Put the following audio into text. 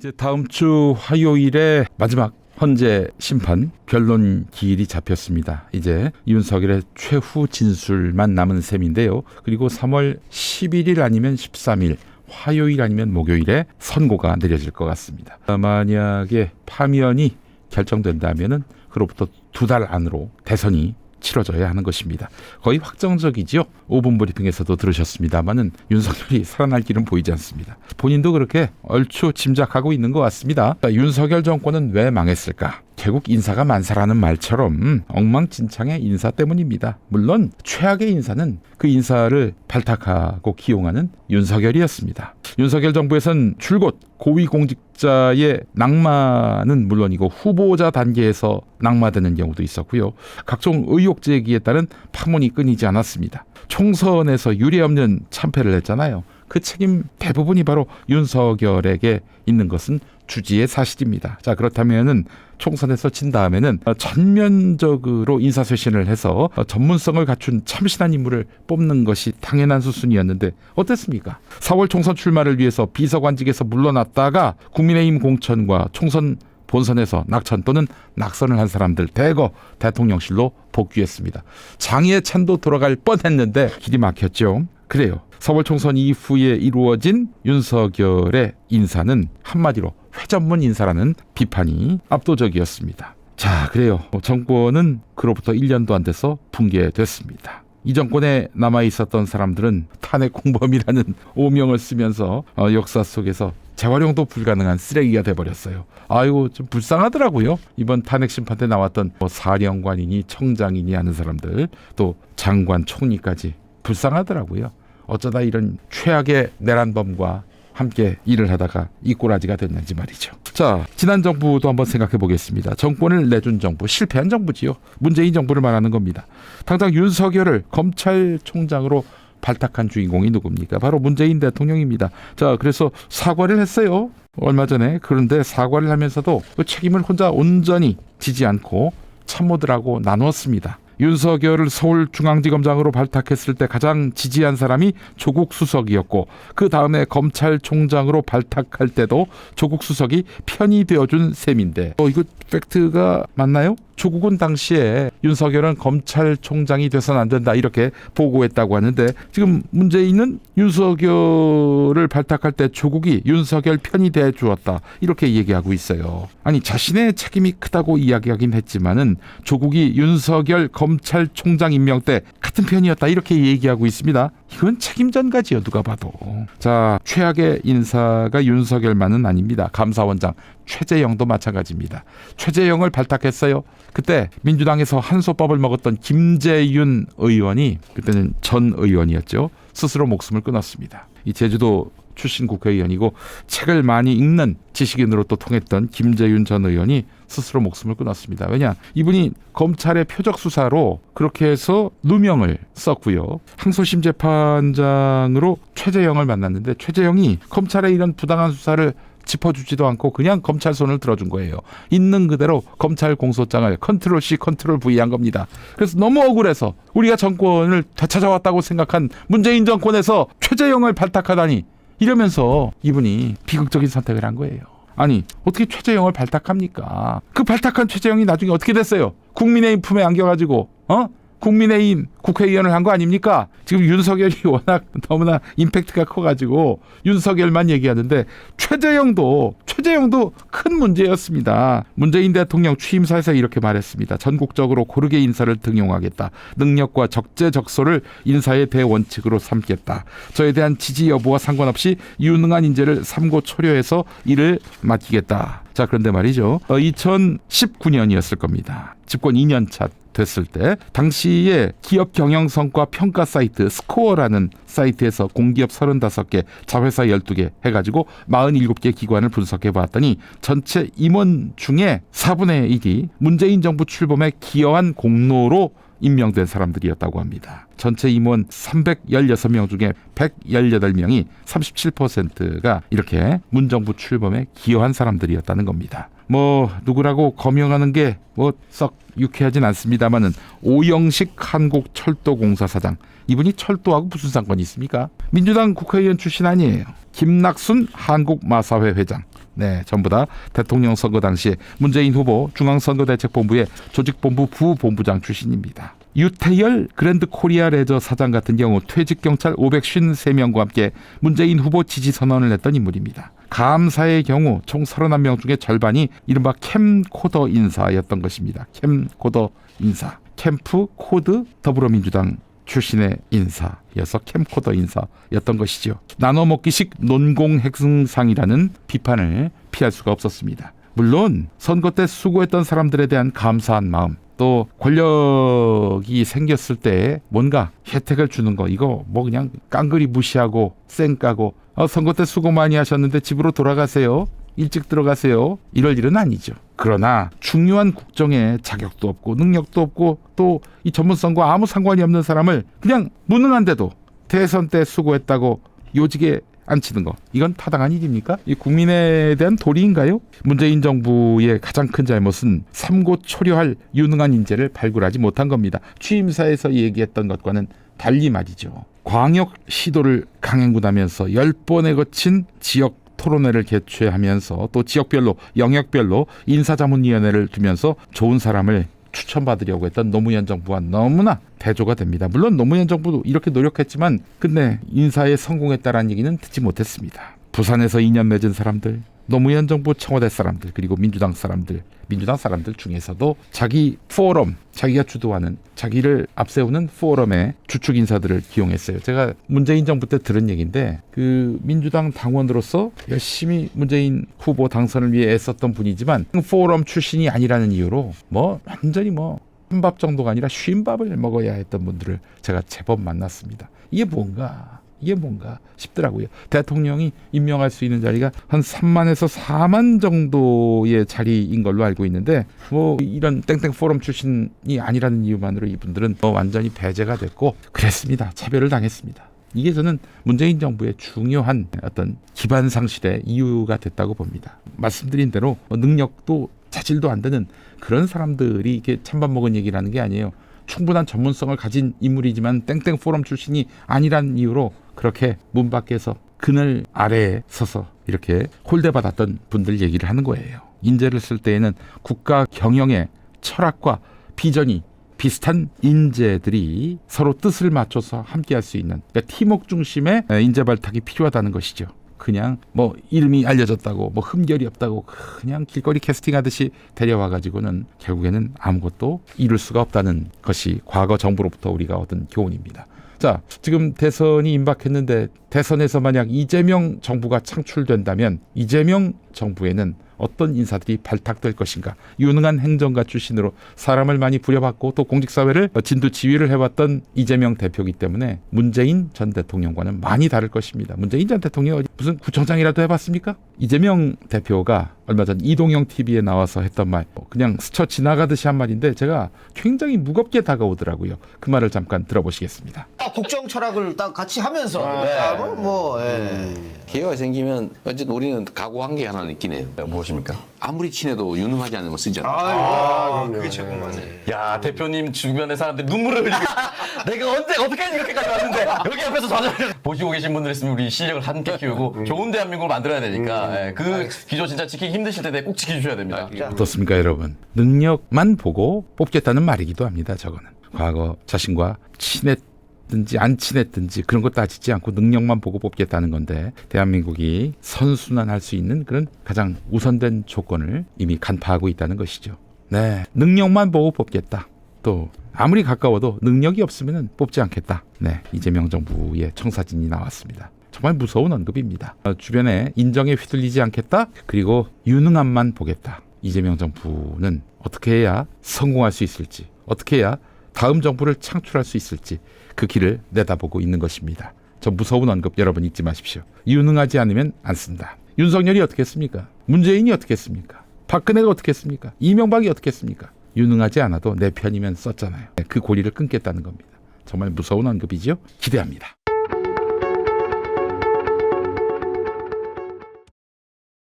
이제 다음 주 화요일에 마지막 헌재 심판 변론 기일이 잡혔습니다. 이제 윤석열의 최후 진술만 남은 셈인데요. 그리고 3월 11일 아니면 13일 화요일 아니면 목요일에 선고가 내려질 것 같습니다. 만약에 파면이 결정된다면은 그로부터 2달 안으로 대선이 치러져야 하는 것입니다. 거의 확정적이지요. 5분 브리핑에서도 들으셨습니다마는 윤석열이 살아날 길은 보이지 않습니다. 본인도 그렇게 얼추 짐작하고 있는 것 같습니다. 윤석열 정권은 왜 망했을까? 결국 인사가 만사라는 말처럼 엉망진창의 인사 때문입니다. 물론 최악의 인사는 그 인사를 발탁하고 기용하는 윤석열이었습니다. 윤석열 정부에선 줄곧 고위공직자의 낙마는 물론이고 후보자 단계에서 낙마되는 경우도 있었고요. 각종 의혹 제기에 따른 파문이 끊이지 않았습니다. 총선에서 유례없는 참패를 했잖아요. 그 책임 대부분이 바로 윤석열에게 있는 것은 주지의 사실입니다. 자, 그렇다면은 총선에서 진 다음에는 전면적으로 인사쇄신을 해서 전문성을 갖춘 참신한 인물을 뽑는 것이 당연한 수순이었는데 어땠습니까? 4월 총선 출마를 위해서 비서관직에서 물러났다가 국민의힘 공천과 총선 본선에서 낙천 또는 낙선을 한 사람들 대거 대통령실로 복귀했습니다. 장의의 찬도 돌아갈 뻔했는데 길이 막혔죠. 그래요. 4월 총선 이후에 이루어진 윤석열의 인사는 한마디로 회전문 인사라는 비판이 압도적이었습니다. 자, 그래요. 정권은 그로부터 1년도 안 돼서 붕괴됐습니다. 이 정권에 남아있었던 사람들은 탄핵 공범이라는 오명을 쓰면서 역사 속에서 재활용도 불가능한 쓰레기가 돼버렸어요. 아이고, 좀 불쌍하더라고요. 이번 탄핵 심판 때 나왔던 사령관이니 청장이니 하는 사람들, 또 장관, 총리까지 불쌍하더라고요. 어쩌다 이런 최악의 내란범과 함께 일을 하다가 이 꼬라지가 됐는지 말이죠. 자, 지난 정부도 한번 생각해 보겠습니다. 정권을 내준 정부, 실패한 정부지요. 문재인 정부를 말하는 겁니다. 당장 윤석열을 검찰총장으로 발탁한 주인공이 누굽니까? 바로 문재인 대통령입니다. 자, 그래서 사과를 했어요. 얼마 전에. 그런데 사과를 하면서도 그 책임을 혼자 온전히 지지 않고 참모들하고 나누었습니다. 윤석열을 서울중앙지검장으로 발탁했을 때 가장 지지한 사람이 조국 수석이었고, 그 다음에 검찰총장으로 발탁할 때도 조국 수석이 편이 되어준 셈인데, 이거 팩트가 맞나요? 조국은 당시에 윤석열은 검찰총장이 돼서는 안 된다 이렇게 보고했다고 하는데, 지금 문재인은 윤석열을 발탁할 때 조국이 윤석열 편이 돼 주었다 이렇게 얘기하고 있어요. 아니, 자신의 책임이 크다고 이야기하긴 했지만은 조국이 윤석열 검찰총장 임명 때 같은 편이었다 이렇게 얘기하고 있습니다. 이건 책임전가지요, 누가 봐도. 자, 최악의 인사가 윤석열만은 아닙니다. 감사원장 최재형도 마찬가지입니다. 최재형을 발탁했어요. 그때 민주당에서 한솥밥을 먹었던 김재윤 의원이, 그때는 전 의원이었죠, 스스로 목숨을 끊었습니다. 이 제주도 출신 국회의원이고 책을 많이 읽는 지식인으로 또 통했던 김재윤 전 의원이 스스로 목숨을 끊었습니다. 왜냐? 이분이 검찰의 표적 수사로 그렇게 해서 누명을 썼고요. 항소심 재판장으로 최재형을 만났는데 최재형이 검찰의 이런 부당한 수사를 짚어주지도 않고 그냥 검찰 손을 들어준 거예요. 있는 그대로 검찰 공소장을 컨트롤 C 컨트롤 V 한 겁니다. 그래서 너무 억울해서 우리가 정권을 되찾아왔다고 생각한 문재인 정권에서 최재형을 발탁하다니, 이러면서 이분이 비극적인 선택을 한 거예요. 아니, 어떻게 최재형을 발탁합니까? 그 발탁한 최재형이 나중에 어떻게 됐어요? 국민의힘 품에 안겨가지고 국민의힘 국회의원을 한 거 아닙니까? 지금 윤석열이 워낙 너무나 임팩트가 커가지고 윤석열만 얘기하는데 최재형도 큰 문제였습니다. 문재인 대통령 취임사에서 이렇게 말했습니다. 전국적으로 고르게 인사를 등용하겠다. 능력과 적재적소를 인사의 대원칙으로 삼겠다. 저에 대한 지지 여부와 상관없이 유능한 인재를 삼고초려해서 일을 맡기겠다. 자, 그런데 말이죠. 2019년이었을 겁니다. 집권 2년 차 됐을 때 당시에 기업 경영 성과 평가 사이트 스코어라는 사이트에서 공기업 35개, 자회사 12개 해가지고 47개 기관을 분석해 봤더니 전체 임원 중에 4분의 1이 문재인 정부 출범에 기여한 공로로 임명된 사람들이었다고 합니다. 전체 임원 316명 중에 118명이 37%가 이렇게 문정부 출범에 기여한 사람들이었다는 겁니다. 누구라고 거명하는 게 썩 유쾌하진 않습니다만은 오영식 한국철도공사 사장, 이분이 철도하고 무슨 상관이 있습니까? 민주당 국회의원 출신 아니에요. 김낙순 한국마사회 회장, 네, 전부 다 대통령 선거 당시에 문재인 후보 중앙선거대책본부의 조직본부 부본부장 출신입니다. 유태열 그랜드 코리아 레저 사장 같은 경우 퇴직 경찰 553명과 함께 문재인 후보 지지 선언을 했던 인물입니다. 감사의 경우 총 31명 중에 절반이 이른바 캠코더 인사였던 것입니다. 캠코더 인사. 캠프 코드 더불어민주당 출신의 인사여서 캠코더 인사였던 것이죠. 나눠먹기식 논공행상이라는 비판을 피할 수가 없었습니다. 물론 선거 때 수고했던 사람들에 대한 감사한 마음, 또 권력이 생겼을 때 뭔가 혜택을 주는 거, 이거 뭐 그냥 깡그리 무시하고 쌩까고 선거 때 수고 많이 하셨는데 집으로 돌아가세요, 일찍 들어가세요, 이럴 일은 아니죠. 그러나 중요한 국정에 자격도 없고 능력도 없고 또 이 전문성과 아무 상관이 없는 사람을 그냥 무능한데도 대선 때 수고했다고 요직에 앉히는 거, 이건 타당한 일입니까? 이 국민에 대한 도리인가요? 문재인 정부의 가장 큰 잘못은 삼고초려할 유능한 인재를 발굴하지 못한 겁니다. 취임사에서 얘기했던 것과는 달리 말이죠. 광역 시도를 강행군하면서 10번에 거친 지역 토론회를 개최하면서 또 지역별로 영역별로 인사자문위원회를 두면서 좋은 사람을 추천받으려고 했던 노무현 정부와 너무나 대조가 됩니다. 물론 노무현 정부도 이렇게 노력했지만 근데 인사에 성공했다라는 얘기는 듣지 못했습니다. 부산에서 2년 맺은 사람들, 노무현 정부 청와대 사람들, 그리고 민주당 사람들 중에서도 자기 포럼, 자기가 주도하는, 자기를 앞세우는 포럼의 주축 인사들을 기용했어요. 제가 문재인 정부 때 들은 얘기인데 그 민주당 당원으로서 열심히 문재인 후보 당선을 위해 애썼던 분이지만 포럼 출신이 아니라는 이유로 완전히 한밥 정도가 아니라 쉰밥을 먹어야 했던 분들을 제가 제법 만났습니다. 이게 뭔가 싶더라고요. 대통령이 임명할 수 있는 자리가 한 3만에서 4만 정도의 자리인 걸로 알고 있는데 이런 땡땡 포럼 출신이 아니라는 이유만으로 이분들은 완전히 배제가 됐고 그랬습니다. 차별을 당했습니다. 이게 저는 문재인 정부의 중요한 어떤 기반 상실의 이유가 됐다고 봅니다. 말씀드린 대로 능력도 자질도 안 되는 그런 사람들이 이렇게 찬밥 먹은 얘기라는 게 아니에요. 충분한 전문성을 가진 인물이지만 땡땡 포럼 출신이 아니란 이유로 그렇게 문 밖에서 그늘 아래에 서서 이렇게 홀대받았던 분들 얘기를 하는 거예요. 인재를 쓸 때에는 국가 경영의 철학과 비전이 비슷한 인재들이 서로 뜻을 맞춰서 함께할 수 있는, 그러니까 팀워크 중심의 인재 발탁이 필요하다는 것이죠. 그냥 이름이 알려졌다고 흠결이 없다고 그냥 길거리 캐스팅하듯이 데려와가지고는 결국에는 아무것도 이룰 수가 없다는 것이 과거 정부로부터 우리가 얻은 교훈입니다. 자, 지금 대선이 임박했는데 대선에서 만약 이재명 정부가 창출된다면 이재명 정부에는 어떤 인사들이 발탁될 것인가. 유능한 행정가 출신으로 사람을 많이 부려봤고 또 공직사회를 진두지휘를 해왔던 이재명 대표이기 때문에 문재인 전 대통령과는 많이 다를 것입니다. 문재인 전 대통령이 무슨 구청장이라도 해봤습니까? 이재명 대표가 얼마 전 이동형 TV에 나와서 했던 말, 그냥 스쳐 지나가듯이 한 말인데 제가 굉장히 무겁게 다가오더라고요. 그 말을 잠깐 들어보시겠습니다. 국정 철학을 딱 같이 하면서 기회가 생기면 어쨌든 우리는 각오한 게 하나 있긴 해요. 무엇입니까? 아무리 친해도 유능하지 않으면 쓰지 않아요. 그게 최고만해. 야, 대표님 주변의 사람들이 눈물을 흘리고 내가 어떻게 이렇게까지 왔는데 여기 앞에서 좌절을 보시고 계신 분들 있으면 우리 실력을 함께 키우고 좋은 대한민국을 만들어야 되니까 그 기조 진짜 지키기 힘드실 텐데 꼭 지켜주셔야 됩니다. 어떻습니까, 여러분? 능력만 보고 뽑겠다는 말이기도 합니다. 저거는 과거 자신과 친했든지 안 친했든지 그런 거 따지지 않고 능력만 보고 뽑겠다는 건데 대한민국이 선순환할 수 있는 그런 가장 우선된 조건을 이미 간파하고 있다는 것이죠. 네, 능력만 보고 뽑겠다. 또 아무리 가까워도 능력이 없으면 뽑지 않겠다. 네, 이재명 정부의 청사진이 나왔습니다. 정말 무서운 언급입니다. 주변에 인정에 휘둘리지 않겠다. 그리고 유능함만 보겠다. 이재명 정부는 어떻게 해야 성공할 수 있을지, 어떻게 해야 다음 정부를 창출할 수 있을지 그 길을 내다보고 있는 것입니다. 저 무서운 언급 여러분 잊지 마십시오. 유능하지 않으면 안 쓴다. 윤석열이 어떻게 했습니까? 문재인이 어떻게 했습니까? 박근혜가 어떻게 했습니까? 이명박이 어떻게 했습니까? 유능하지 않아도 내 편이면 썼잖아요. 그 고리를 끊겠다는 겁니다. 정말 무서운 언급이죠. 기대합니다.